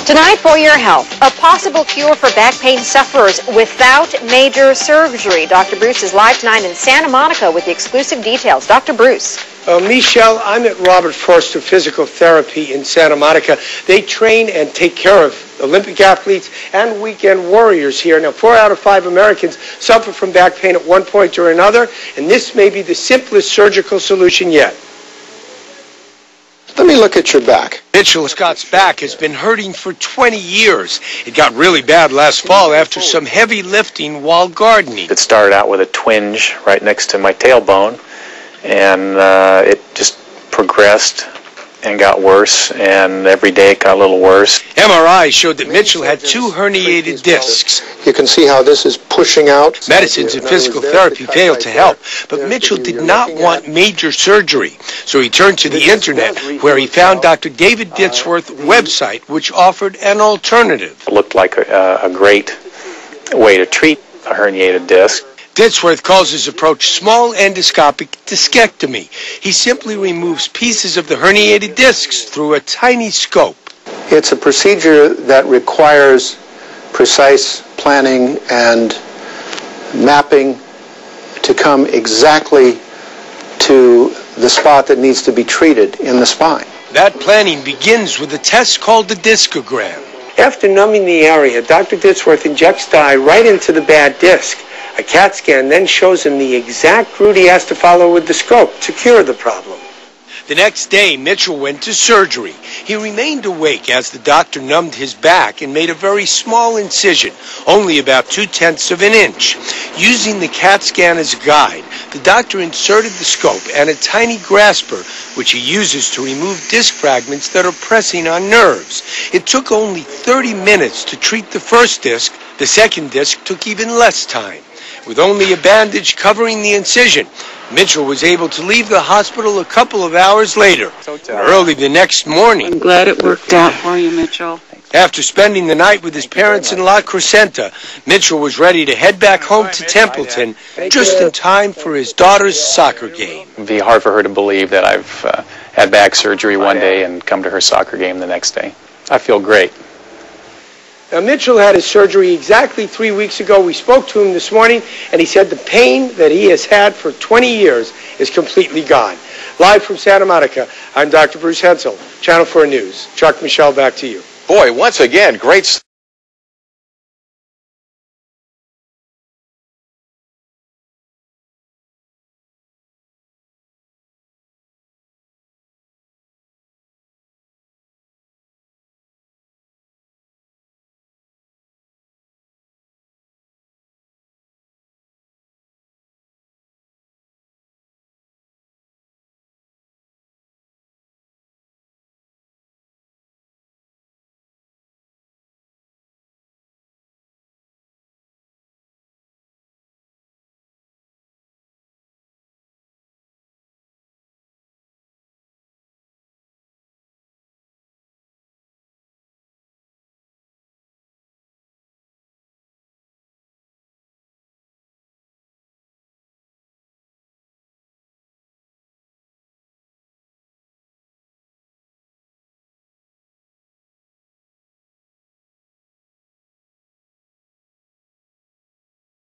Tonight for your health, a possible cure for back pain sufferers without major surgery. Dr. Bruce is live tonight in Santa Monica with the exclusive details. Dr. Bruce. Michelle, I'm at Robert Forster Physical Therapy in Santa Monica. They train and take care of Olympic athletes and weekend warriors here. Now, 4 out of 5 Americans suffer from back pain at one point or another, and this may be the simplest surgical solution yet. Let me look at your back. Mitchell Scott's back has been hurting for 20 years. It got really bad last fall after some heavy lifting while gardening. It started out with a twinge right next to my tailbone, and it just progressed and got worse, and every day it got a little worse. MRI showed that Mitchell had 2 herniated discs. You can see how this is pushing out. Medicines and physical therapy failed to help, but Mitchell did not want major surgery, so he turned to the internet, where he found Dr. David Ditzworth's website, which offered an alternative. It looked like a great way to treat a herniated disc. Ditzworth calls his approach small endoscopic discectomy. He simply removes pieces of the herniated discs through a tiny scope. It's a procedure that requires precise planning and mapping to come exactly to the spot that needs to be treated in the spine. That planning begins with a test called the discogram. After numbing the area, Dr. Ditzworth injects dye right into the bad disc. A CAT scan then shows him the exact route he has to follow with the scope to cure the problem. The next day, Mitchell went to surgery. He remained awake as the doctor numbed his back and made a very small incision, only about 2/10 of an inch. Using the CAT scan as a guide, the doctor inserted the scope and a tiny grasper, which he uses to remove disc fragments that are pressing on nerves. It took only 30 minutes to treat the first disc. The second disc took even less time. With only a bandage covering the incision, Mitchell was able to leave the hospital a couple of hours later. Early the next morning, I'm glad it worked out for you, Mitchell. After spending the night with his parents in La Crescenta, Mitchell was ready to head back home to Templeton just in time for his daughter's soccer game. It would be hard for her to believe that I've had back surgery one day and come to her soccer game the next day. I feel great. Now, Mitchell had his surgery exactly 3 weeks ago. We spoke to him this morning, and he said the pain that he has had for 20 years is completely gone. Live from Santa Monica, I'm Dr. Bruce Hensel, Channel 4 News. Chuck, Michelle, back to you. Boy, once again, great